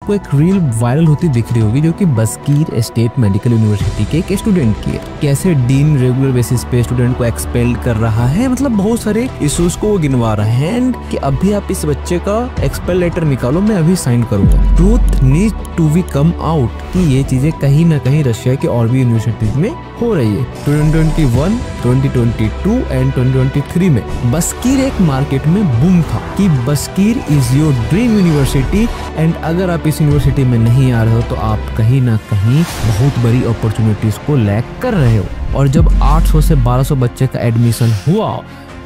आपको एक reel viral होती दिख रही होगी जो कि बस्कीर स्टेट मेडिकल यूनिवर्सिटी के एक स्टूडेंट की है। कैसे डीन रेगुलर बेसिस पे स्टूडेंट को एक्सपेल कर रहा है, मतलब बहुत सारे इश्यूज को वो गिनवा रहा है एंड कि अभी आप इस बच्चे का एक्सपेल लेटर निकालो, मैं अभी साइन करूंगा। Truth need to be come out कि ये चीजें कहीं ना कहीं रशिया के और भी यूनिवर्सिटीज में हो रही है। 2021, 2022 एंड 2023 में बस्कीर एक मार्केट में बूम था कि Bashkir is your dream university and अगर आप इस यूनिवर्सिटी में नहीं आ रहे हो तो आप कहीं ना कहीं बहुत बड़ी अपॉर्चुनिटीज को लैक कर रहे हो। और जब 800 से 1200 बच्चे का एडमिशन हुआ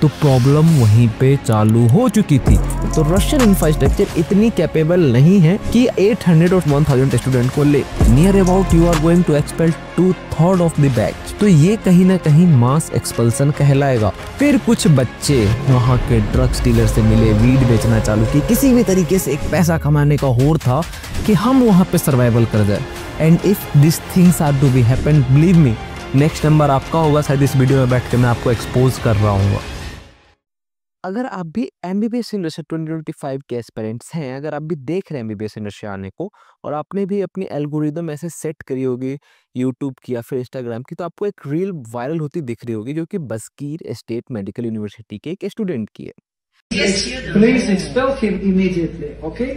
तो प्रॉब्लम वहीं पे चालू हो चुकी थी। तो रशियन इंफ्रास्ट्रक्चर इतनी कैपेबल नहीं है कि 800 और 1000 स्टूडेंट को ले। Near about you are going to expel 2/3 of the batch. तो ये कहीं ना कहीं मास एक्सपल्सन कहलाएगा। फिर कुछ बच्चे वहाँ के ड्रग्स डीलर से मिले, वीड बेचना चालू की, किसी भी तरीके से एक पैसा कमाने का होड़ था कि हम वहाँ पे सर्वाइवल कर जाए। And if this things are to be happen, believe me, next number आपका होगा। शायद इस वीडियो में बैठ के मैं आपको एक्सपोज कर रहा हूँ। अगर आप भी एमबीबीएस इन रशिया 2025 के एस्पिरेंट्स हैं, अगर आप भी देख रहे हैं एमबीबीएस इन रशिया आने को और आपने भी अपनी एल्गोरिदम ऐसे सेट करी होगी यूट्यूब की या फिर इंस्टाग्राम की, तो आपको एक रील वायरल होती दिख रही होगी जो कि बस्कीर स्टेट मेडिकल यूनिवर्सिटी के एक स्टूडेंट की है। Please expel him immediately, okay?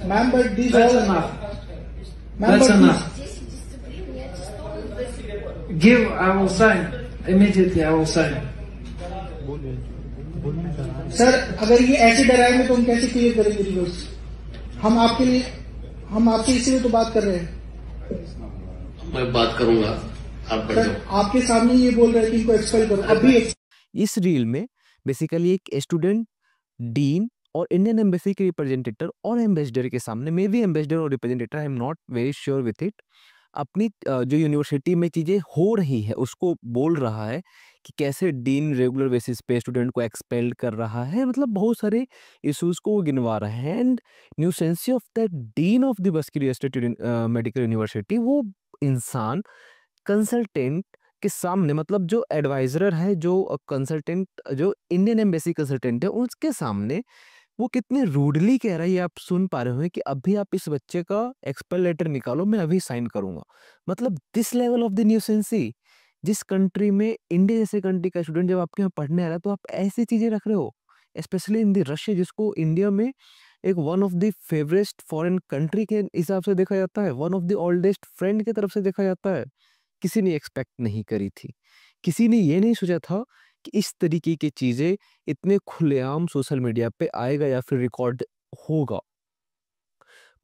Ma'am, but these That's all... enough. Ma'am, That's but enough. Give, I will sign. Immediately I will sign. Sir, अगर ये ऐसे डराएंगे तो हम कैसे क्लियर करेंगे रिजल्ट्स? हम आपके लिए, हम आपके इसीलिए तो बात कर रहे हैं। मैं बात करूंगा, आप बैठ सर, जाओ। आपके सामने ये बोल रहे हैं कि इनको एक्सपेल करो अभी। इस रील में बेसिकली एक स्टूडेंट डीन और इंडियन एम्बेसी के रिप्रेजेंटेटर और एम्बेसडर के सामने, मे बी एम्बेसडर और representative, I am not very sure with it, अपनी जो यूनिवर्सिटी में चीज़ें हो रही है उसको बोल रहा है कि कैसे डीन रेगुलर बेसिस पे स्टूडेंट को एक्सपेल कर रहा है, मतलब बहुत सारे इश्यूज को वो गिनवा रहा है। And nuisance of the dean of the Bashkir state medical university, वो इंसान कंसल्टेंट के सामने, मतलब जो एडवाइजर है, जो कंसल्टेंट, जो इंडियन एम्बेसी कंसल्टेंट है, उसके सामने वो कितने रूडली कह रहा है, ये आप सुन पा रहे हो कि अभी आप इस बच्चे का एक्सपेल लेटर निकालो, मैं अभी साइन करूंगा। मतलब दिस लेवल ऑफ द न्यूसेंसी, जिस कंट्री में, इंडिया जैसे कंट्री का स्टूडेंट जब आपके यहाँ पढ़ने आ रहा है तो आप ऐसी चीजें रख रहे हो, स्पेशली इन द रशिया, जिसको इंडिया में एक one of the favourite foreign country के हिसाब से देखा जाता है, one of the oldest friend की तरफ से देखा जाता है। किसी ने एक्सपेक्ट नहीं करी थी, किसी ने ये नहीं सोचा था कि इस तरीके की चीजें इतने खुलेआम सोशल मीडिया पे आएगा या फिर रिकॉर्ड होगा।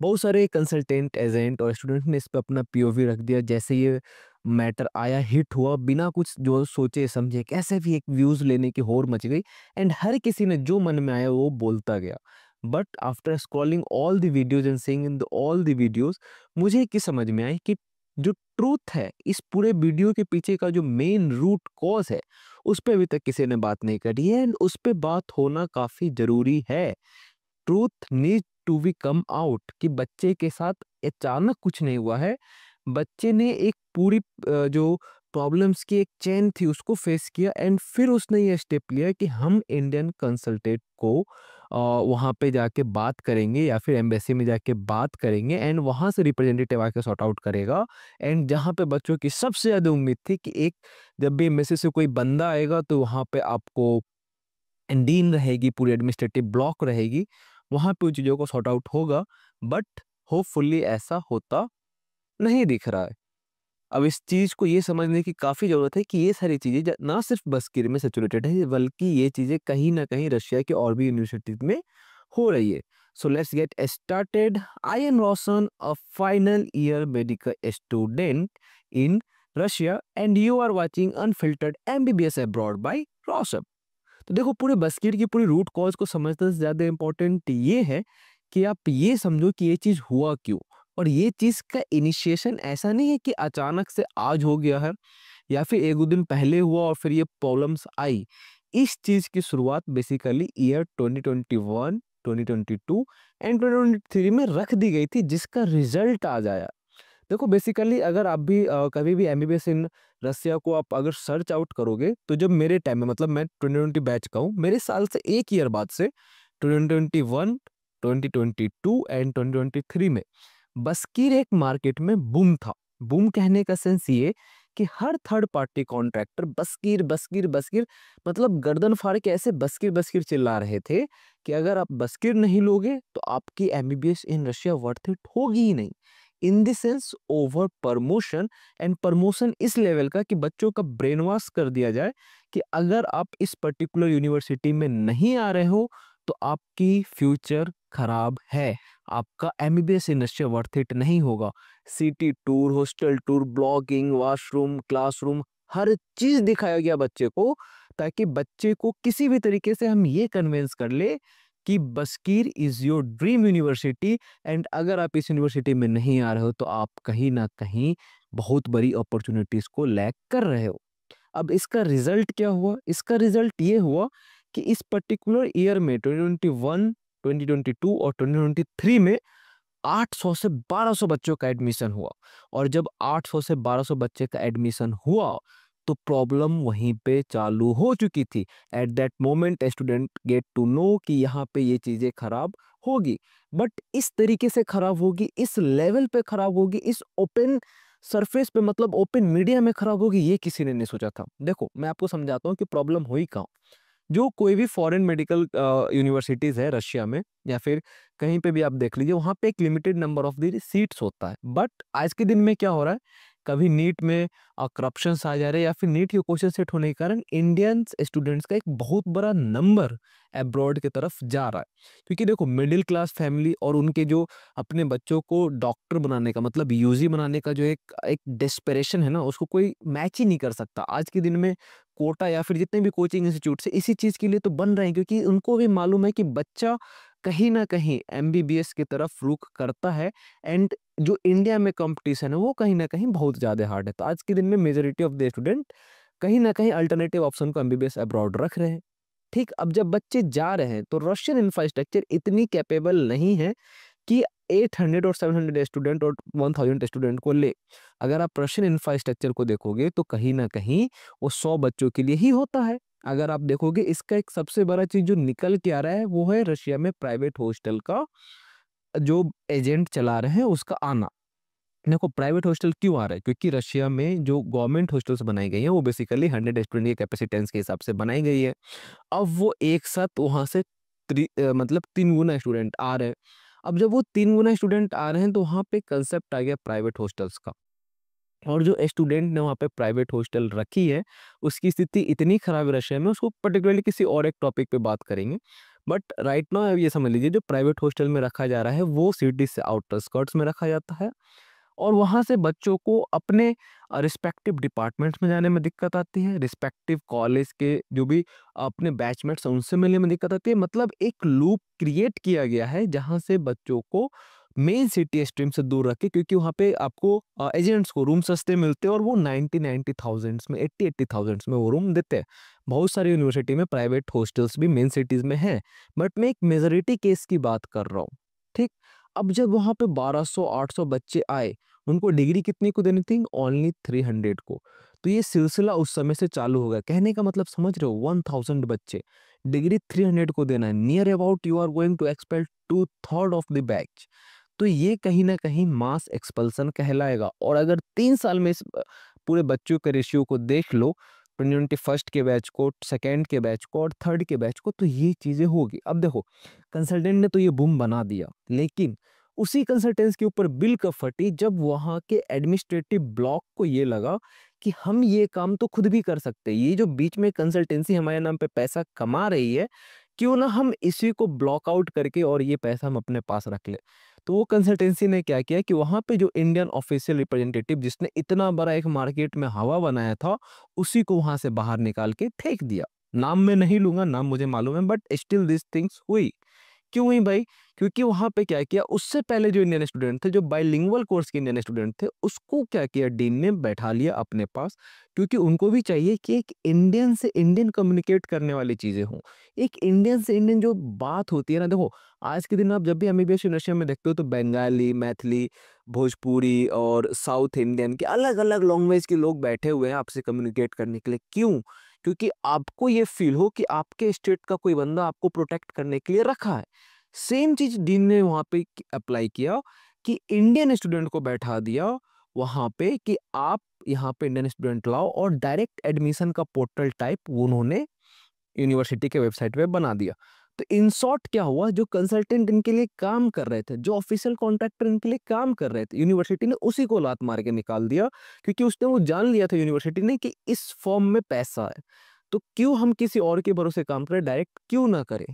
बहुत सारे कंसल्टेंट, एजेंट और स्टूडेंट ने इस पे अपना पीओवी रख दिया। जैसे ये मैटर आया, हिट हुआ, बिना कुछ जो सोचे समझे कैसे भी एक व्यूज लेने की होड़ मच गई एंड हर किसी ने जो मन में आया वो बोलता गया। But after scrolling all the videos and seeing in all the videos, मुझे एक समझ में आई कि जो ट्रूथ है इस पूरे वीडियो के पीछे का, जो मेन रूट कॉज है, उस पर अभी तक किसी ने बात नहीं करी है एंड उस पर बात होना काफी जरूरी है। Truth need to be come out कि बच्चे के साथ अचानक कुछ नहीं हुआ है। बच्चे ने एक पूरी जो प्रॉब्लम्स की एक चेन थी उसको फेस किया एंड फिर उसने ये स्टेप लिया कि हम इंडियन कंसल्टेंट को वहाँ पे जाके बात करेंगे या फिर एम्बेसी में जाके बात करेंगे एंड वहाँ से रिप्रेजेंटेटिव आके सॉर्ट आउट करेगा। एंड जहाँ पे बच्चों की सबसे ज़्यादा उम्मीद थी कि एक, जब भी एम्बेसी से कोई बंदा आएगा तो वहाँ पे आपको डीन रहेगी, पूरी एडमिनिस्ट्रेटिव ब्लॉक रहेगी, वहाँ पे उन चीज़ों को सॉर्ट आउट होगा। बट होपफुली ऐसा होता नहीं दिख रहा है। अब इस चीज़ को ये समझने की काफ़ी ज़रूरत है कि ये सारी चीज़ें ना सिर्फ बस्कीर में सैचुरेटेड है, बल्कि ये चीज़ें कहीं ना कहीं रशिया के और भी यूनिवर्सिटीज में हो रही है। So let's get started. I am Roshan, a final year medical student in Russia and you are watching unfiltered MBBS abroad by Roshan. तो देखो, पूरे बस्कीर की पूरी रूट कॉज को समझने से ज़्यादा इम्पोर्टेंट ये है कि आप ये समझो कि ये चीज़ हुआ क्यों। और ये चीज़ का इनिशिएशन ऐसा नहीं है कि अचानक से आज हो गया है या फिर एक दो दिन पहले हुआ और फिर ये प्रॉब्लम्स आई। इस चीज़ की शुरुआत बेसिकली ईयर 2021, 2022 एंड 2023 में रख दी गई थी, जिसका रिजल्ट आज आया। देखो बेसिकली अगर आप भी कभी भी एमबीबीएस इन रसिया को आप अगर सर्च आउट करोगे, तो जब मेरे टाइम में, मतलब मैं 2020 बैच का हूँ, मेरे साल से एक ईयर बाद से 2021, 2022 एंड 2023 में बस्कीर एक मार्केट में बूम था। बूम कहने का सेंस ये कि हर थर्ड पार्टी कॉन्ट्रैक्टर बस्कीर बस्कीर बस्कीर, मतलब गर्दन फाड़ के ऐसे बस्कीर बस्कीर चिल्ला रहे थे कि अगर आप बस्कीर नहीं लोगे तो आपकी MBBS in Russia worth it होगी ही नहीं। In the sense over promotion, and promotion इस लेवल का कि बच्चों का ब्रेन वॉश कर दिया जाए कि अगर आप इस पर्टिकुलर यूनिवर्सिटी में नहीं आ रहे हो तो आपकी फ्यूचर खराब है, आपका MBBS in Russia worth it नहीं होगा। City tour, hostel tour, blogging, washroom, classroom, हर चीज दिखाया गया बच्चे को, ताकि बच्चे को किसी भी तरीके से हम ये कन्विंस कर ले कि Bashkir is your dream university, and अगर आप इस यूनिवर्सिटी में नहीं आ रहे हो तो आप कहीं ना कहीं बहुत बड़ी अपॉर्चुनिटीज को लैक कर रहे हो। अब इसका रिजल्ट क्या हुआ? इसका रिजल्ट ये हुआ कि इस पर्टिकुलर ईयर में 2021, 2022 और 2023 में 800 से 1200 बच्चों का एडमिशन हुआ। और जब 800 से 1200 बच्चे का एडमिशन हुआ तो प्रॉब्लम वहीं पे चालू हो चुकी थी। At that moment student get to know कि यहाँ पे ये चीज़ें खराब होगी, बट इस तरीके से खराब होगी, इस लेवल पे खराब होगी, इस ओपन सरफेस पे, मतलब ओपन मीडिया में खराब होगी, ये किसी ने नहीं सोचा था। देखो मैं आपको समझाता हूँ कि प्रॉब्लम हुई कहाँ। जो कोई भी फॉरेन मेडिकल यूनिवर्सिटीज़ है रशिया में या फिर कहीं पे भी आप देख लीजिए, वहाँ पे एक limited number of the seats होता है। बट आज के दिन में क्या हो रहा है, कभी नीट में करप्शंस आ जा रहे हैं या फिर नीट के क्वेश्चन सेट होने के कारण इंडियन स्टूडेंट्स का एक बहुत बड़ा नंबर अब्रॉड की तरफ जा रहा है। क्योंकि देखो मिडिल क्लास फैमिली और उनके जो अपने बच्चों को डॉक्टर बनाने का, मतलब यूजी बनाने का जो एक एक डेस्परेशन है ना, उसको कोई मैच ही नहीं कर सकता। आज के दिन में कोटा या फिर जितने भी कोचिंग इंस्टीट्यूट से इसी चीज़ के लिए तो बन रहे हैं, क्योंकि उनको भी मालूम है कि बच्चा कहीं ना कहीं एमबीबीएस की तरफ रुख करता है, एंड जो इंडिया में कंपटीशन है वो कहीं ना कहीं बहुत ज़्यादा हार्ड है। तो आज के दिन में मेजोरिटी ऑफ द स्टूडेंट कहीं ना कहीं अल्टरनेटिव ऑप्शन को एमबीबीएस अब्रॉड रख रहे हैं। ठीक, अब जब बच्चे जा रहे हैं तो रशियन इंफ्रास्ट्रक्चर इतनी कैपेबल नहीं है कि 800 और 700 स्टूडेंट और 1000 स्टूडेंट को ले। अगर आप रशियन इंफ्रास्ट्रक्चर को देखोगे तो कहीं ना कहीं वो 100 बच्चों के लिए ही होता है। अगर आप देखोगे इसका एक सबसे बड़ा चीज जो निकल के आ रहा है वो है रशिया में प्राइवेट हॉस्टल का जो एजेंट चला रहे हैं उसका आना। देखो प्राइवेट हॉस्टल क्यों आ रहा है, क्योंकि रशिया में जो गवर्नमेंट हॉस्टल्स बनाई गई हैं वो बेसिकली 100 स्टूडेंट के कैपेसिटेंस के हिसाब से बनाई गई है। अब वो एक साथ वहां से मतलब 3 गुना स्टूडेंट आ रहे हैं। अब जब वो 3 गुना स्टूडेंट आ रहे हैं तो वहाँ पे कंसेप्ट आ गया प्राइवेट हॉस्टल्स का। और जो स्टूडेंट ने वहाँ पे प्राइवेट हॉस्टल रखी है उसकी स्थिति इतनी खराब है रशिया में, उसको पर्टिकुलरली किसी और एक टॉपिक पे बात करेंगे। बट राइट नाउ ये समझ लीजिए जो प्राइवेट हॉस्टल में रखा जा रहा है वो सिटी से आउटर स्कर्ट्स में रखा जाता है, और वहाँ से बच्चों को अपने रिस्पेक्टिव डिपार्टमेंट्स में जाने में दिक्कत आती है, रिस्पेक्टिव कॉलेज के जो भी अपने बैचमेट्स हैं उनसे मिलने में दिक्कत आती है। मतलब एक लूप क्रिएट किया गया है जहाँ से बच्चों को मेन सिटी स्ट्रीम से दूर रखे, क्योंकि वहाँ पे आपको एजेंट्स को रूम सस्ते मिलते हैं और वो 90 थाउजेंड्स में, 80 थाउजेंड्स में वो रूम देते हैं। बहुत सारी यूनिवर्सिटी में प्राइवेट हॉस्टल्स भी मेन सिटीज़ में हैं, बट मैं एक मेजोरिटी केस की बात कर रहा हूँ। ठीक, अब जब वहाँ पे 1200-800 बच्चे आए, उनको डिग्री कितनी को देनी थी? ओनली 300 को। तो ये सिलसिला उस समय से चालू हो गया। कहने का मतलब समझ रहे हो, 1000 बच्चे, डिग्री 300 को देना है। Near about you are going to expel 2/3 of the batch. तो ये कहीं ना कहीं मास एक्सपल्सन कहलाएगा। और अगर 3 साल में इस पूरे बच्चों के रेशियो को देख लो, 2021 के बैच को, सेकेंड के बैच को और थर्ड के बैच को, तो ये चीज़ें होगी। अब देखो कंसल्टेंट ने तो ये बूम बना दिया, लेकिन उसी कंसल्टेंस के ऊपर बिल कब फटी? जब वहाँ के एडमिनिस्ट्रेटिव ब्लॉक को ये लगा कि हम ये काम तो खुद भी कर सकते हैं, ये जो बीच में कंसल्टेंसी हमारे नाम पे पैसा कमा रही है, क्यों ना हम इसी को ब्लॉक आउट करके और ये पैसा हम अपने पास रख ले। तो वो कंसल्टेंसी ने क्या किया कि वहाँ पे जो इंडियन ऑफिशियल रिप्रेजेंटेटिव जिसने इतना बड़ा एक मार्केट में हवा बनाया था, उसी को वहाँ से बाहर निकाल के फेंक दिया। नाम मैं नहीं लूंगा, नाम मुझे मालूम है, बट स्टिल दिस थिंग्स हुई। क्यों हुई भाई? क्योंकि वहाँ पे क्या किया, उससे पहले जो इंडियन स्टूडेंट थे, जो बाइलिंगुअल कोर्स के इंडियन स्टूडेंट थे, उसको क्या किया, डीन ने बैठा लिया अपने पास, क्योंकि उनको भी चाहिए कि एक इंडियन से इंडियन कम्युनिकेट करने वाली चीज़ें हों। एक इंडियन से इंडियन जो बात होती है ना, देखो आज के दिन में आप जब भी एमबीबीएस यूनिवर्सिटी में देखते हो तो बंगाली, मैथिली, भोजपुरी और साउथ इंडियन के अलग अलग लैंग्वेज के लोग बैठे हुए हैं आपसे कम्युनिकेट करने के लिए। क्यों? क्योंकि आपको ये फील हो कि आपके स्टेट का कोई बंदा आपको प्रोटेक्ट करने के लिए रखा है। सेम चीज डीन ने वहां पे अप्लाई किया कि इंडियन स्टूडेंट को बैठा दिया वहाँ पे कि आप यहाँ पे इंडियन स्टूडेंट लाओ, और डायरेक्ट एडमिशन का पोर्टल टाइप उन्होंने यूनिवर्सिटी के वेबसाइट पे बना दिया। तो इन शॉर्ट क्या हुआ, जो कंसल्टेंट इनके लिए काम कर रहे थे, जो ऑफिशियल कॉन्ट्रैक्टर इनके लिए काम कर रहे थे, यूनिवर्सिटी ने उसी को लात मार के निकाल दिया, क्योंकि उसने वो जान लिया था यूनिवर्सिटी ने कि इस फॉर्म में पैसा है, तो क्यों हम किसी और के भरोसे काम करें, डायरेक्ट क्यों ना करें।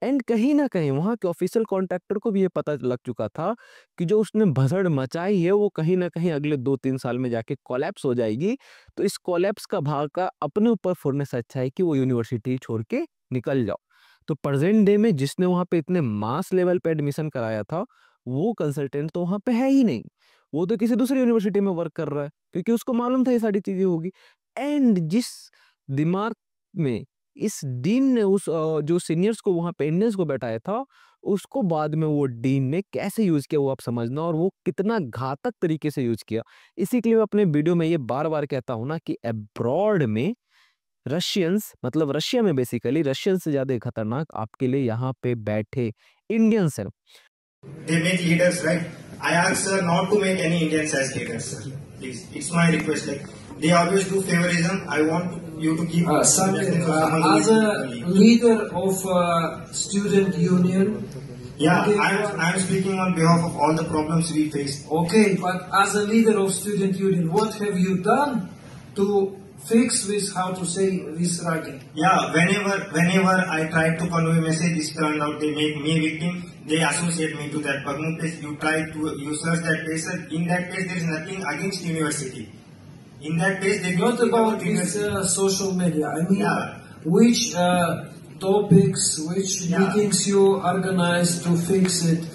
एंड कहीं ना कहीं वहाँ के ऑफिशियल कॉन्ट्रैक्टर को भी ये पता लग चुका था कि जो उसने भसड़ मचाई है वो कहीं ना कहीं अगले 2-3 साल में जाके कोलैप्स हो जाएगी। तो इस कोलैप्स का भाग का अपने ऊपर फोड़ने से अच्छा है कि वो यूनिवर्सिटी छोड़ के निकल जाओ। तो प्रेजेंट डे में जिसने वहाँ पे इतने मास लेवल पे एडमिशन कराया था, वो कंसल्टेंट तो वहाँ पे है ही नहीं, वो तो किसी दूसरी यूनिवर्सिटी में वर्क कर रहा है, क्योंकि उसको मालूम था ये सारी चीजें होगी। एंड जिस दिमाग में इस डीन ने जो सीनियर्स को वहाँ पे इंडियंस को बैठाया था, उसको बाद में वो डीन ने कैसे यूज़ किया वो आप समझना, और वो कितना घातक तरीके से यूज़ किया। इसी के लिए मैं अपने वीडियो में ये बार-बार कहता हूँ ना कि अब्रॉड में रशियंस, मतलब रशिया में बेसिकली रशियन से ज़्यादा खतरनाक आपके लिए यहाँ पे बैठे इंडियंस हैं। They make leaders, right? I ask sir not to make any Indians as leaders, sir. Please, it's my request. Like they always do favorism. I want you to keep. Samir, as a leader of student union. Yeah, I'm speaking on behalf of all the problems we face. Okay, but as a leader of student union, what have you done to fix this? How to say this ragging? Yeah, whenever I tried to convey message, this turned out they make me victim. They associate me to that Bagmu place. You search that place. In that place, there is nothing against university. In that place, they not about this social media. I mean, which topics, which meetings you organized to fix it?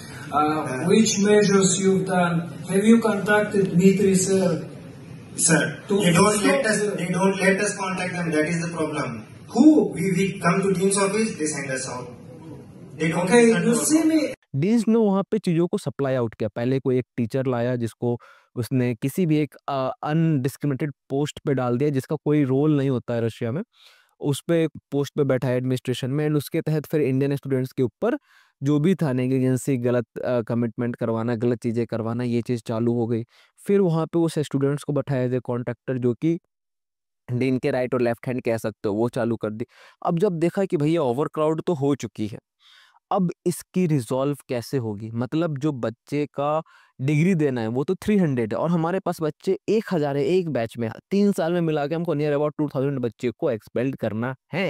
Which measures you've done? Have you contacted Dmitry sir? Sir, they don't let us contact them. That is the problem. Who? We come to dean's office, they send us out. They don't. Okay, you see me. Deans ने वहाँ पे चीज़ों को supply out किया। पहले कोई एक teacher लाया जिसको उसने किसी भी एक अनडिस्क्रिमिनेटेड पोस्ट पे डाल दिया, जिसका कोई रोल नहीं होता है रशिया में, उस पे पोस्ट पे बैठा है एडमिनिस्ट्रेशन में। एंड उसके तहत फिर इंडियन स्टूडेंट्स के ऊपर जो भी था नेग्लिजेंसी, गलत कमिटमेंट करवाना, गलत चीज़ें करवाना, ये चीज़ चालू हो गई। फिर वहाँ पे उस स्टूडेंट्स को बैठाया एज ए कॉन्ट्रैक्टर, जो कि डीन के राइट और लेफ्ट हैंड कह सकते हो, वो चालू कर दी। अब जब देखा कि भैया ओवरक्राउड तो हो चुकी है, अब इसकी रिजॉल्व कैसे होगी, मतलब जो बच्चे का डिग्री देना है वो तो 300 है, और हमारे पास बच्चे 1000 है एक बैच में। 3 साल में मिला के हमको नियर अबाउट 2000 बच्चे को एक्सपेल्ड करना है।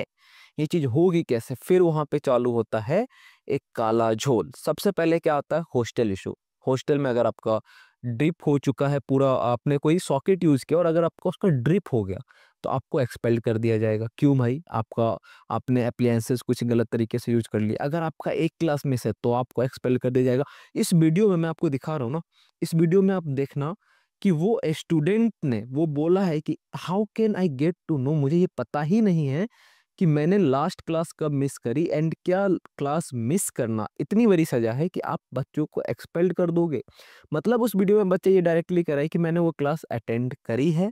ये चीज़ होगी कैसे? फिर वहाँ पे चालू होता है एक काला झोल। सबसे पहले क्या आता है? Hostel issue. हॉस्टल में अगर आपका ड्रिप हो चुका है, पूरा आपने कोई सॉकेट यूज़ किया और अगर आपका उसका ड्रिप हो गया, तो आपको एक्सपेल्ड कर दिया जाएगा। क्यों भाई? आपने एप्लायंसेस कुछ गलत तरीके से यूज कर लिया। अगर आपका एक क्लास मिस है तो आपको एक्सपेल्ड कर दिया जाएगा। इस वीडियो में मैं आपको दिखा रहा हूँ ना, इस वीडियो में आप देखना कि वो स्टूडेंट ने वो बोला है कि how can I get to know, मुझे ये पता ही नहीं है कि मैंने लास्ट क्लास कब मिस करी, एंड क्या क्लास मिस करना इतनी बड़ी सजा है कि आप बच्चों को एक्सपेल्ड कर दोगे। मतलब उस वीडियो में बच्चे ये डायरेक्टली कह रहे हैं कि मैंने वो क्लास अटेंड करी है,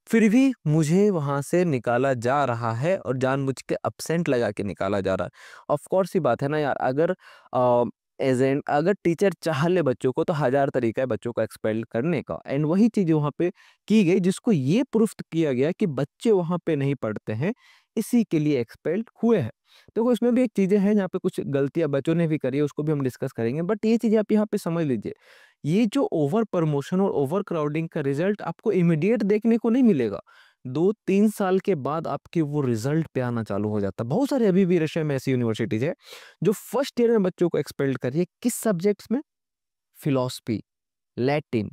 फिर भी मुझे वहाँ से निकाला जा रहा है और जानबूझ के एब्सेंट लगा के निकाला जा रहा है। ऑफ कोर्स ही बात है ना यार, अगर टीचर चाह ले बच्चों को तो 1000 तरीका है बच्चों को एक्सपेल करने का। एंड वही चीज़ वहाँ पे की गई, जिसको ये प्रूफ किया गया कि बच्चे वहाँ पे नहीं पढ़ते हैं, इसी के लिए एक्सपेल्ड हुए हैं। देखो इसमें भी एक चीज़ें हैं जहाँ पे कुछ गलतियाँ बच्चों ने भी करी है, उसको भी हम डिस्कस करेंगे। बट ये चीज़ें आप यहाँ पे समझ लीजिए, ये जो ओवर प्रमोशन और ओवर क्राउडिंग का रिजल्ट आपको इमीडिएट देखने को नहीं मिलेगा। 2-3 साल के बाद आपके वो रिजल्ट पे आना चालू हो जाता है। बहुत सारे अभी भी रशिया में ऐसी यूनिवर्सिटीज है जो फर्स्ट ईयर में बच्चों को एक्सपेल्ड कर रही है। किस सब्जेक्ट्स में? Philosophy, Latin,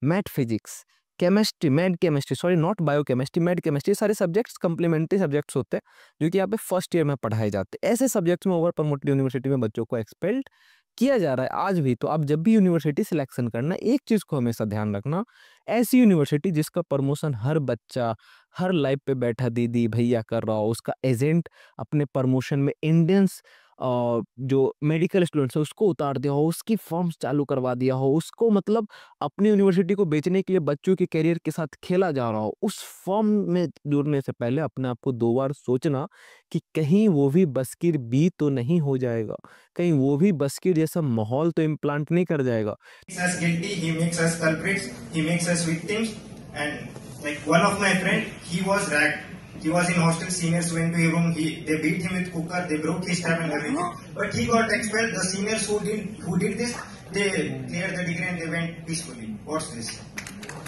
math physics, chemistry, mad chemistry, sorry not biochemistry, mad chemistry, सारे सब्जेक्ट्स कंप्लीमेंट्री सब्जेक्ट्स होते हैं जो कि यहाँ पे फर्स्ट ईयर में पढ़ाए जाते हैं। ऐसे सब्जेक्ट्स में ओवर प्रमोटेड यूनिवर्सिटी में बच्चों को एक्सपेल्ड किया जा रहा है आज भी। तो आप जब भी यूनिवर्सिटी सिलेक्शन करना, एक चीज़ को हमेशा ध्यान रखना, ऐसी यूनिवर्सिटी जिसका प्रमोशन हर बच्चा हर लाइफ पे बैठा दीदी भैया कर रहा हो, उसका एजेंट अपने प्रमोशन में इंडियंस जो मेडिकल स्टूडेंट्स है उसको उतार दिया हो, उसकी फर्म्स चालू करवा दिया हो, उसको मतलब अपनी यूनिवर्सिटी को बेचने के लिए बच्चों के करियर के साथ खेला जा रहा हो, उस फर्म में जुड़ने से पहले अपने आप को 2 बार सोचना कि कहीं वो भी बस्किर बी तो नहीं हो जाएगा, कहीं वो भी बस्किर जैसा माहौल तो इम्प्लांट नहीं कर जाएगा। Makes us guilty, he makes us culprits, he makes us victims. And like one of my friend, he was ragged. He was in hostel. Seniors went to his room. They beat him with cooker. They broke his tab and everything. But he got expelled. The seniors who did this, they cleared the degree and they went peacefully. What's this?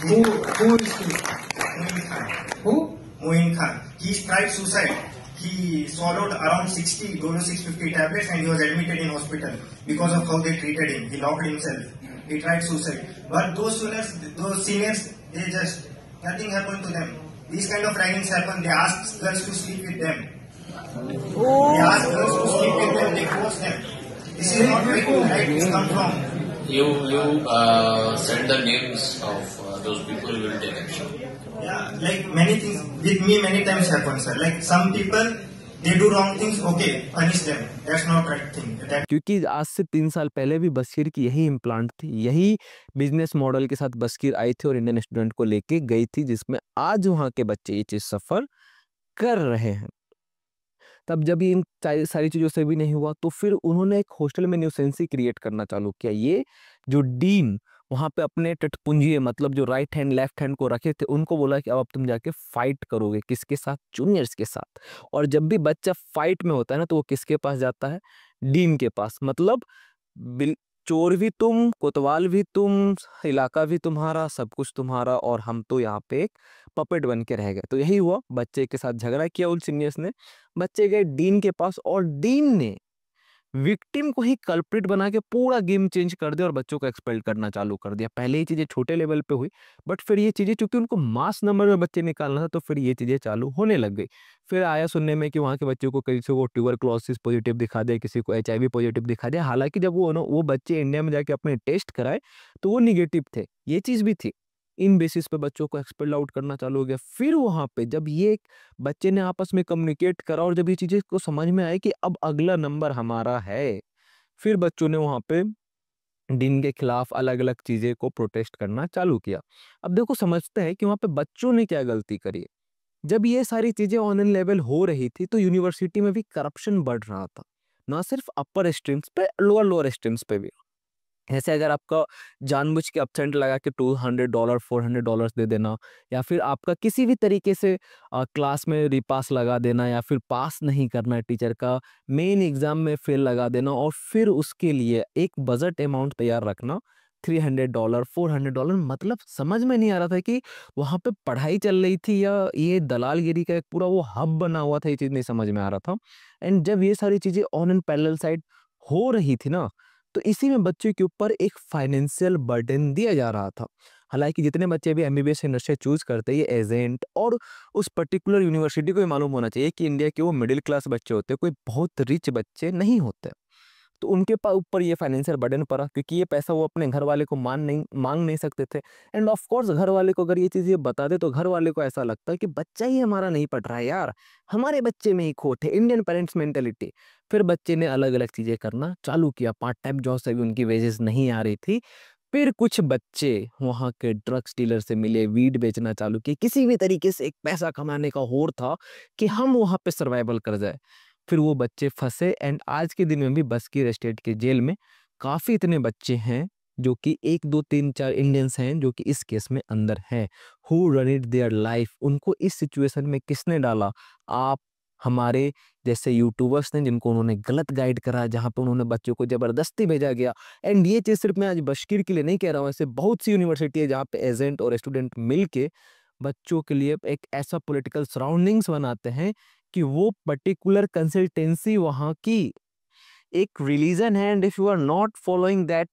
Who is he? Moin Khan. Who? Moin Khan. He tried suicide. He swallowed around 60 Dolo 650 tablets and he was admitted in hospital because of how they treated him. He locked himself. He tried suicide. But those seniors, they just, nothing happened to them. These kind of raggings happen. They ask girls to sleep with them. They ask girls to sleep with them. They force them. This is not right. Right? It's come from. You said the names of those people who will take action. Yeah, like many things with me many times happen, sir. Like some people, they do wrong things. Okay, punish them. That's not right thing. क्योंकि आज से 3 साल पहले भी बस्किर की यही implant थी, यही बिजनेस मॉडल के साथ बस्किर आई थी और इंडियन स्टूडेंट को लेके गई थी, जिसमें आज वहाँ के बच्चे ये चीज़ सफ़र कर रहे हैं। तब जब ये इन सारी चीज़ों से भी नहीं हुआ तो फिर उन्होंने एक हॉस्टल में न्यूसेंसी क्रिएट करना चालू किया। ये जो डीन वहाँ पे अपने टटपुंजिए मतलब जो राइट हैंड लेफ्ट हैंड को रखे थे उनको बोला कि अब तुम जाके फाइट करोगे, किसके साथ? जूनियर्स के साथ। और जब भी बच्चा फाइट में होता है ना तो वो किसके पास जाता है? डीन के पास। मतलब चोर भी तुम, कोतवाल भी तुम, इलाका भी तुम्हारा, सब कुछ तुम्हारा, और हम तो यहाँ पे एक पपेट बन के रह गए। तो यही हुआ, बच्चे के साथ झगड़ा किया उन सीनियर्स ने, बच्चे गए डीन के पास और डीन ने विक्टिम को ही कल्प्रिट बना के पूरा गेम चेंज कर दिया और बच्चों को एक्सपेल करना चालू कर दिया। पहले ये चीज़ें छोटे लेवल पे हुई, बट फिर ये चीज़ें चूंकि उनको मास नंबर में बच्चे निकालना था तो फिर ये चीज़ें चालू होने लग गई। फिर आया सुनने में कि वहाँ के बच्चों को किसी को ट्यूबरक्लोसिस पॉजिटिव दिखा दिया, किसी को HIV पॉजिटिव दिखा दिया। हालांकि जब वो बच्चे इंडिया में जाके अपने टेस्ट कराए तो वो निगेटिव थे, ये चीज़ भी थी। इन बेसिस पे बच्चों को एक्सपेल आउट करना चालू हो गया। फिर वहाँ पे जब ये बच्चे ने आपस में कम्युनिकेट करा और जब ये चीज़ें को समझ में आया कि अब अगला नंबर हमारा है, फिर बच्चों ने वहाँ पे डीन के खिलाफ अलग अलग चीज़ें को प्रोटेस्ट करना चालू किया। अब देखो समझते हैं कि वहाँ पे बच्चों ने क्या गलती करी है। जब ये सारी चीज़ें ऑन एन लेवल हो रही थी तो यूनिवर्सिटी में भी करप्शन बढ़ रहा था, ना सिर्फ अपर स्ट्रीम्स पे, लोअर स्ट्रीम्स पे भी। ऐसे अगर आपका जानबूझ के अपसेंट लगा के $200 $400 दे देना, या फिर आपका किसी भी तरीके से क्लास में रिपास लगा देना, या फिर पास नहीं करना टीचर का, मेन एग्जाम में फेल लगा देना, और फिर उसके लिए एक बजट अमाउंट तैयार रखना $300 $400, मतलब समझ में नहीं आ रहा था कि वहाँ पे पढ़ाई चल रही थी या ये दलालगिरी का एक पूरा वो हब बना हुआ था। ये चीज़ नहीं समझ में आ रहा था। एंड जब ये सारी चीज़ें ऑन एंड पैरेलल साइड हो रही थी ना, तो इसी में बच्चों के ऊपर एक फाइनेंशियल बर्डन दिया जा रहा था। हालांकि जितने बच्चे भी MBBS इंडस्ट्री चूज करते हैं, ये एजेंट और उस पर्टिकुलर यूनिवर्सिटी को भी मालूम होना चाहिए कि इंडिया के वो मिडिल क्लास बच्चे होते हैं, कोई बहुत रिच बच्चे नहीं होते। तो उनके ऊपर ये फाइनेंशियल बर्डन पड़ा, क्योंकि ये पैसा वो अपने घर वाले को मांग नहीं सकते थे। एंड ऑफ कोर्स घर वाले को अगर ये चीज़ ये बता दे तो घर वाले को ऐसा लगता है कि बच्चा ही हमारा नहीं पढ़ रहा है यार, हमारे बच्चे में ही खोट है, इंडियन पेरेंट्स मेंटेलिटी। फिर बच्चे ने अलग अलग चीज़ें करना चालू किया, पार्ट टाइम जॉब से भी उनकी वेजेस नहीं आ रही थी। फिर कुछ बच्चे वहाँ के ड्रग्स डीलर से मिले, वीड बेचना चालू किए, किसी भी तरीके से एक पैसा कमाने का होड़ था कि हम वहाँ पे सर्वाइवल कर जाए। फिर वो बच्चे फंसे एंड आज के दिन में भी बस्किर स्टेट के जेल में काफ़ी इतने बच्चे हैं जो कि 1 2 3 4 इंडियंस हैं जो कि इस केस में अंदर हैं। Who run it their life, उनको इस सिचुएशन में किसने डाला? आप, हमारे जैसे यूट्यूबर्स ने जिनको उन्होंने गलत गाइड करा, जहाँ पे उन्होंने बच्चों को ज़बरदस्ती भेजा गया। एंड ये चीज़ सिर्फ मैं आज बस्किर के लिए नहीं कह रहा हूँ, ऐसे बहुत सी यूनिवर्सिटी है जहाँ पे एजेंट और स्टूडेंट मिल के बच्चों के लिए एक ऐसा पॉलिटिकल सराउंडिंग्स बनाते हैं कि वो पर्टिकुलर कंसल्टेंसी वहाँ की एक रिलीजन है, and if you are not following that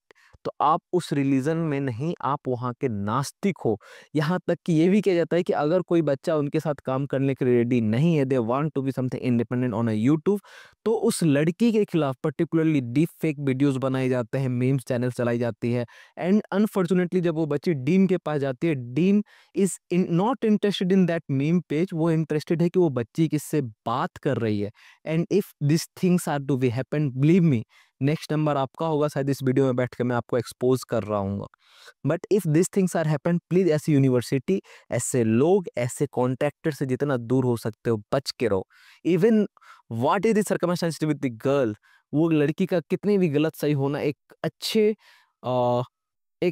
तो आप उस रिलीजन में नहीं, आप वहाँ के नास्तिक हो। यहाँ तक कि ये भी कहा जाता है कि अगर कोई बच्चा उनके साथ काम करने के लिए रेडी नहीं है, they want to be something independent on a YouTube, तो उस लड़की के खिलाफ पर्टिकुलरली डीप फेक वीडियोस बनाए जाते हैं, मीम्स चैनल चलाई जाती है। एंड अनफॉर्चुनेटली जब वो बच्ची डीन के पास जाती है, dean is not interested in that meme page, वो इंटरेस्टेड है कि वो बच्ची किससे बात कर रही है। And if this things are to be happen, believe me, next number आपका होगा शायद इस वीडियो में बैठ के मैं आपको एक्सपोज कर रहा हूँ। But if this things are happen, please ऐसी यूनिवर्सिटी, ऐसे लोग, ऐसे कॉन्ट्रैक्टर से जितना दूर हो सकते हो बच के रहो। Even what is the circumstance with the girl, वो लड़की का कितने भी गलत सही होना, एक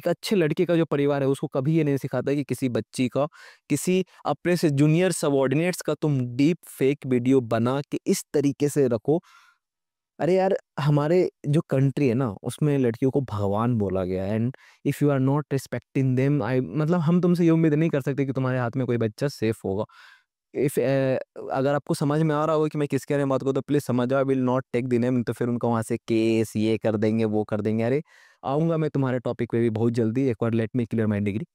अच्छे लड़के का जो परिवार है उसको कभी ये नहीं सिखाता कि किसी बच्ची का, किसी अपने से जूनियर सबऑर्डिनेट्स का तुम डीप फेक वीडियो बना के इस तरीके से रखो। अरे यार, हमारे जो कंट्री है ना उसमें लड़कियों को भगवान बोला गया है। And if you are not respecting them, I मतलब हम तुमसे ये उम्मीद नहीं कर सकते कि तुम्हारे हाथ में कोई बच्चा सेफ होगा। इफ अगर आपको समझ में आ रहा होगा कि मैं किसके बारे में बात करूँ तो प्लीज समझ जाओ, will not take the name, तो फिर उनका वहां से केस ये कर देंगे वो कर देंगे। अरे आऊंगा मैं तुम्हारे टॉपिक पे भी बहुत जल्दी, एक बार let me clear my degree,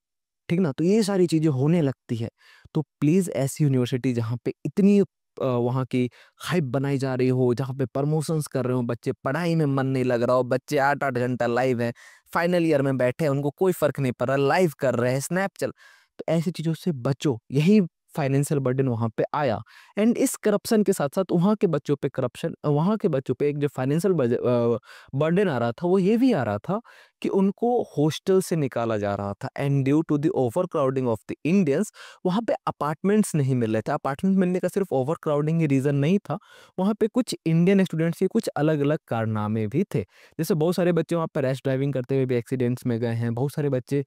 ठीक ना। तो ये सारी चीजें होने लगती है। तो प्लीज ऐसी यूनिवर्सिटी जहाँ पे इतनी वहाँ की हाइप बनाई जा रही हो, जहाँ पे प्रमोशंस कर रहे हो, बच्चे पढ़ाई में मन नहीं लग रहा हो, बच्चे 8-8 घंटा लाइव है, फाइनल ईयर में बैठे हैं, उनको कोई फर्क नहीं पड़ रहा, लाइव कर रहे हैं, स्नैप चल, तो ऐसी चीजों से बचो। यही फाइनेंशियल बर्डन वहाँ पे आया। एंड इस करप्शन के साथ साथ वहाँ के बच्चों पे करप्शन, वहाँ के बच्चों पे एक जो फाइनेंशियल बर्डन आ रहा था वो ये भी आ रहा था कि उनको हॉस्टल से निकाला जा रहा था। And due to the overcrowding of the Indians, वहाँ पे अपार्टमेंट्स नहीं मिल रहे थे। अपार्टमेंट मिलने का सिर्फ ओवर क्राउडिंग ही रीज़न नहीं था, वहाँ पे कुछ इंडियन स्टूडेंट्स के कुछ अलग अलग कारनामे भी थे। जैसे बहुत सारे बच्चे वहाँ पर रैश ड्राइविंग करते हुए भी एक्सीडेंट्स में गए हैं, बहुत सारे बच्चे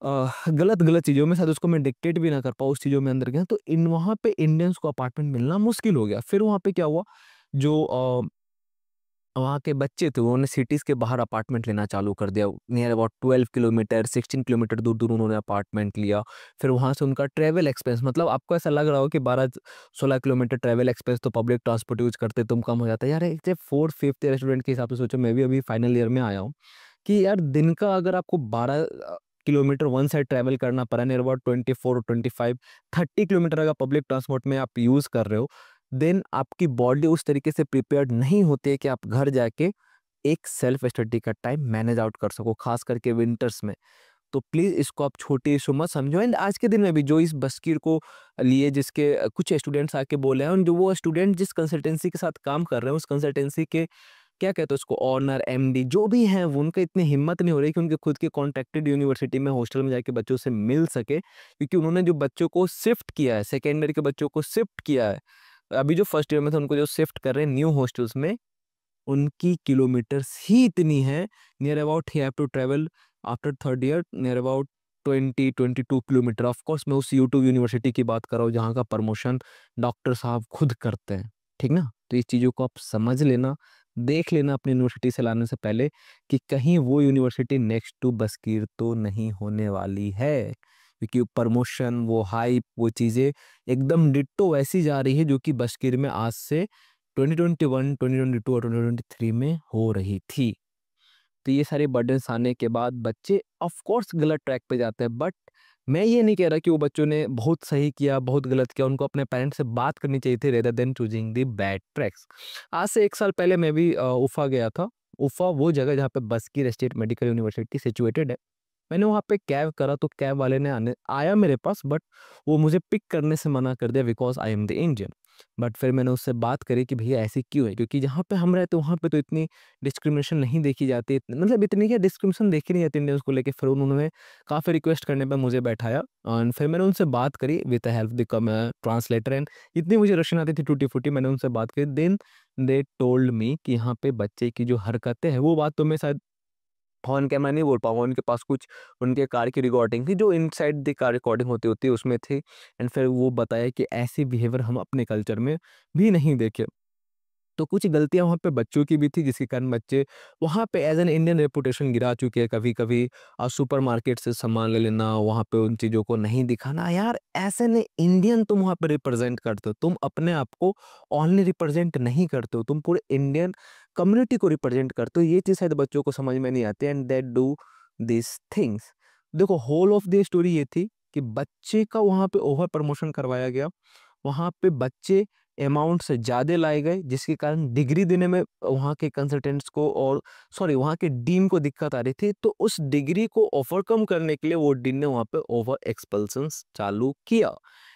गलत गलत चीज़ों में, शायद उसको मैं डिक्टेट भी ना कर पाऊँ, उस चीज़ों में अंदर गए, तो इन वहाँ पे इंडियंस को अपार्टमेंट मिलना मुश्किल हो गया। फिर वहाँ पे क्या हुआ, जो वहाँ के बच्चे थे उन्होंने सिटीज़ के बाहर अपार्टमेंट लेना चालू कर दिया। नियर अबाउट 12 किलोमीटर 16 किलोमीटर दूर दूर उन्होंने अपार्टमेंट लिया। फिर वहाँ से उनका ट्रैवल एक्सपेंस, मतलब आपको ऐसा लग रहा हो कि 12-16 किलोमीटर ट्रैवल एक्सपेंस तो पब्लिक ट्रांसपोर्ट यूज करते तुम कम हो जाता है। यार एक 4th-5th ईयर स्टूडेंट के हिसाब से सोचो, मैं भी अभी फाइनल ईयर में आया हूँ, कि यार दिन का अगर आपको 12 किलोमीटर वन साइड ट्रैवल करना पड़ा, नियर अबाउट 24 25 30 किलोमीटर अगर पब्लिक ट्रांसपोर्ट में आप यूज़ कर रहे हो, देन आपकी बॉडी उस तरीके से प्रिपेयर्ड नहीं होती है कि आप घर जाके एक सेल्फ स्टडी का टाइम मैनेज आउट कर सको, खास करके विंटर्स में। तो प्लीज़ इसको आप छोटी इशू मत समझो। एंड आज के दिन में भी जो इस बस्किर को लिए, जिसके कुछ स्टूडेंट्स आके बोले हैं, और जो वो स्टूडेंट जिस कंसल्टेंसी के साथ काम कर रहे हैं उस कंसल्टेंसी के क्या कहते हैं उसको, ऑनर एमडी जो भी हैं, वो उनका इतनी हिम्मत नहीं हो रही कि उनके खुद के कॉन्ट्रैक्टेड यूनिवर्सिटी में हॉस्टल में जाके बच्चों से मिल सके, क्योंकि उन्होंने जो बच्चों को शिफ्ट किया है, सेकेंड ईयर के बच्चों को शिफ्ट किया है, अभी जो फर्स्ट ईयर में थे उनको जो शिफ्ट कर रहे हैं न्यू हॉस्टल्स में, उनकी किलोमीटर्स ही इतनी है, near about he have to travel after third year near about 20-22 kilometre. Of course मैं उस यूट्यूब यूनिवर्सिटी की बात कर रहा हूँ जहाँ का प्रमोशन डॉक्टर साहब खुद करते हैं, ठीक ना। तो इस चीज़ों को आप समझ लेना, देख लेना अपनी यूनिवर्सिटी से लाने से पहले कि कहीं वो यूनिवर्सिटी नेक्स्ट टू बस्कीर तो नहीं होने वाली है, क्योंकि प्रमोशन, वो हाइप, वो चीज़ें एकदम डिट्टो वैसी जा रही है जो कि बस्कीर में आज से 2021, 2022 और 2023 में हो रही थी। तो ये सारे बर्डन्स आने के बाद बच्चे ऑफ कोर्स गलत ट्रैक पे जाते हैं। बट मैं ये नहीं कह रहा कि वो बच्चों ने बहुत सही किया, बहुत गलत किया, उनको अपने पेरेंट्स से बात करनी चाहिए थी rather than choosing the bad tracks. आज से 1 साल पहले मैं भी उफा गया था। उफा वो जगह जहाँ पे बस्कीर स्टेट मेडिकल यूनिवर्सिटी सिचुएटेड है। मैंने वहाँ पे कैब करा तो कैब वाले ने आया मेरे पास, बट वो मुझे पिक करने से मना कर दिया because I am the Indian. But फिर मैंने उससे बात करी कि भैया ऐसी क्यों है, क्योंकि जहाँ पे हम रहते वहाँ पे तो इतनी डिस्क्रिमिनेशन नहीं देखी जाती, मतलब इतनी क्या डिस्क्रिमिनेशन देखी नहीं जाती इंडियंस को लेके। फिर उन्होंने काफ़ी रिक्वेस्ट करने पर मुझे बैठाया एंड फिर मैंने उनसे बात करी with help the translator. And इतनी मुझे रशियन आती थी टूटी फूटी, मैंने उनसे बात करी। देन दे टोल्ड मी कि यहाँ पे बच्चे की जो हरकतें हैं, वो बात तो मैं शायद ऑन कैमरा नहीं बोल पाऊँगा, उनके पास कुछ उनके कार की रिकॉर्डिंग थी जो इनसाइड द कार रिकॉर्डिंग होती होती उसमें थी। एंड फिर वो बताया कि ऐसी बिहेवियर हम अपने कल्चर में भी नहीं देखे। तो कुछ गलतियाँ वहाँ पे बच्चों की भी थी, जिसके कारण बच्चे वहाँ पे एज़ एन इंडियन रेपुटेशन गिरा चुके हैं। कभी-कभी सुपरमार्केट से सामान ले लेना, वहाँ पे उन चीज़ों को नहीं दिखाना। यार ऐसे नहीं, इंडियन तुम वहाँ पे रिप्रेज़ेंट करते हो, तुम अपने आप को ओनली रिप्रेज़ेंट नहीं करते हो, तुम पूरे इंडियन कम्युनिटी को रिप्रेज़ेंट करते हो। ये चीज़ शायद बच्चों को समझ में नहीं आती and they do this things. देखो होल ऑफ द स्टोरी ये थी कि बच्चे का वहाँ पे ओवर प्रमोशन करवाया गया। वहाँ पे बच्चे अमाउंट से ज़्यादा लाए गए, जिसके कारण डिग्री देने में वहाँ के कंसल्टेंट्स को और वहाँ के डीन को दिक्कत आ रही थी। तो उस डिग्री को ओवरकम करने के लिए वो डीन ने वहाँ पे ओवर एक्सपल्शंस चालू किया।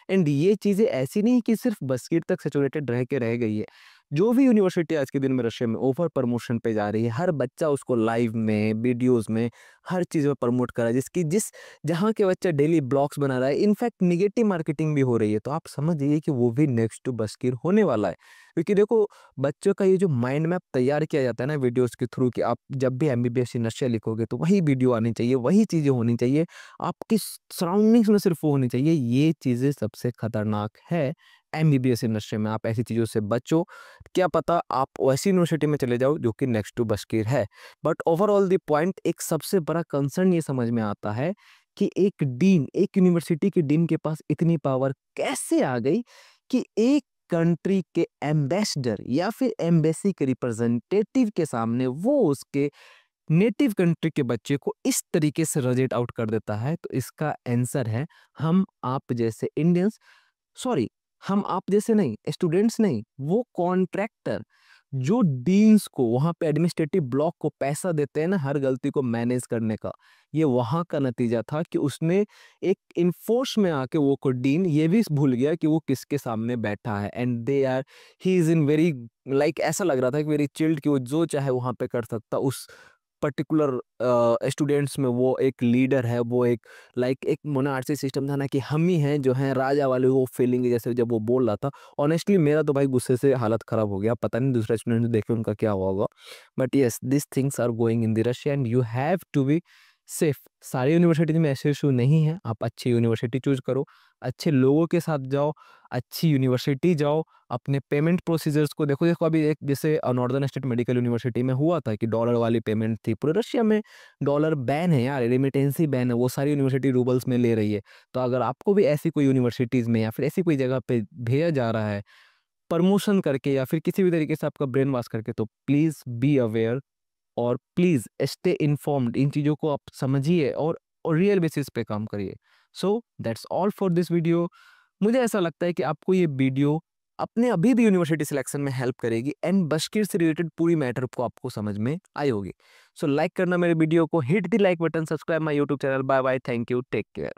एंड ये चीज़ें ऐसी नहीं कि सिर्फ बस्किट तक सैचुरेटेड रह के रह गई है। जो भी यूनिवर्सिटी आज के दिन में रशिया में ओवर प्रमोशन पे जा रही है, हर बच्चा उसको लाइव में, वीडियोज़ में, हर चीज़ में प्रमोट कर रहा है, जहाँ के बच्चा डेली ब्लॉग्स बना रहा है। इनफैक्ट नेगेटिव मार्केटिंग भी हो रही है। तो आप समझ जाइए कि वो भी नेक्स्ट टू बस्किट होने वाला है। क्योंकि देखो बच्चों का ये जो माइंड मैप तैयार किया जाता है ना वीडियोज़ के थ्रू, कि आप जब भी एमबीबीएस इन रशिया लिखोगे तो वही वीडियो आनी चाहिए, वही चीज़ें होनी चाहिए, आपकी सराउंडिंग्स में सिर्फ वो होनी चाहिए। ये चीज़ें सबसे खतरनाक है एमबीबीएस इन रशिया में। आप ऐसी चीज़ों से बचो। क्या पता आप वैसी यूनिवर्सिटी में चले जाओ जो कि नेक्स्ट टू बस्किट है। बट ओवरऑल द पॉइंट, एक सबसे बड़ा कंसर्न ये समझ में आता है कि एक डीन, एक यूनिवर्सिटी के डीन के पास इतनी पावर कैसे आ गई कि एक कंट्री के एम्बेसडर या फिर एम्बेसी के रिप्रेजेंटेटिव के सामने वो उसके नेटिव कंट्री के बच्चे को इस तरीके से रिजेक्ट आउट कर देता है। तो इसका आंसर है हम आप जैसे इंडियंस, सॉरी हम आप जैसे नहीं, स्टूडेंट्स नहीं, वो कॉन्ट्रैक्टर जो डीन्स को, वहाँ पे एडमिनिस्ट्रेटिव ब्लॉक को पैसा देते हैं ना हर गलती को मैनेज करने का, ये वहाँ का नतीजा था कि उसने एक इन्फोर्स में आके वो को डीन ये भी भूल गया कि वो किसके सामने बैठा है। And they are he is in very like, ऐसा लग रहा था कि वेरी चिल्ड, कि वो जो चाहे वहाँ पे कर सकता। उस पर्टिकुलर स्टूडेंट्स में वो एक लीडर है, वो एक लाइक एक मोनार्ची सिस्टम था ना कि हम ही हैं जो हैं राजा वाले, वो फीलिंग जैसे जब वो बोल रहा था। ऑनेस्टली मेरा तो भाई गुस्से से हालत खराब हो गया, पता नहीं दूसरा स्टूडेंट देखे उनका क्या हुआ होगा। But yes, this things are going in the Russia and you have to be safe. सारी यूनिवर्सिटी में ऐसे इशू नहीं है, आप अच्छी यूनिवर्सिटी चूज करो, अच्छे लोगों के साथ जाओ, अच्छी यूनिवर्सिटी जाओ, अपने पेमेंट प्रोसीजर्स को देखो। देखो अभी एक जैसे नॉर्दर्न स्टेट मेडिकल यूनिवर्सिटी में हुआ था कि डॉलर वाली पेमेंट थी। पूरे रशिया में डॉलर बैन है यार, रेमिटेंसी बैन है, वो सारी यूनिवर्सिटी रूबल्स में ले रही है। तो अगर आपको भी ऐसी कोई यूनिवर्सिटीज़ में या फिर ऐसी कोई जगह पे भेजा जा रहा है प्रमोशन करके या फिर किसी भी तरीके से आपका ब्रेन वॉश करके, तो प्लीज़ बी अवेयर और प्लीज़ स्टे इन्फॉर्म्ड। इन चीज़ों को आप समझिए और रियल बेसिस पे काम करिए। So that's all for this video. मुझे ऐसा लगता है कि आपको ये वीडियो अपने अभी भी यूनिवर्सिटी सिलेक्शन में हेल्प करेगी एंड बशकीर से रिलेटेड पूरी मैटर को आपको समझ में आई होगी। सो लाइक करना मेरे वीडियो को, hit the like button, subscribe my YouTube channel. Bye bye, thank you, take care.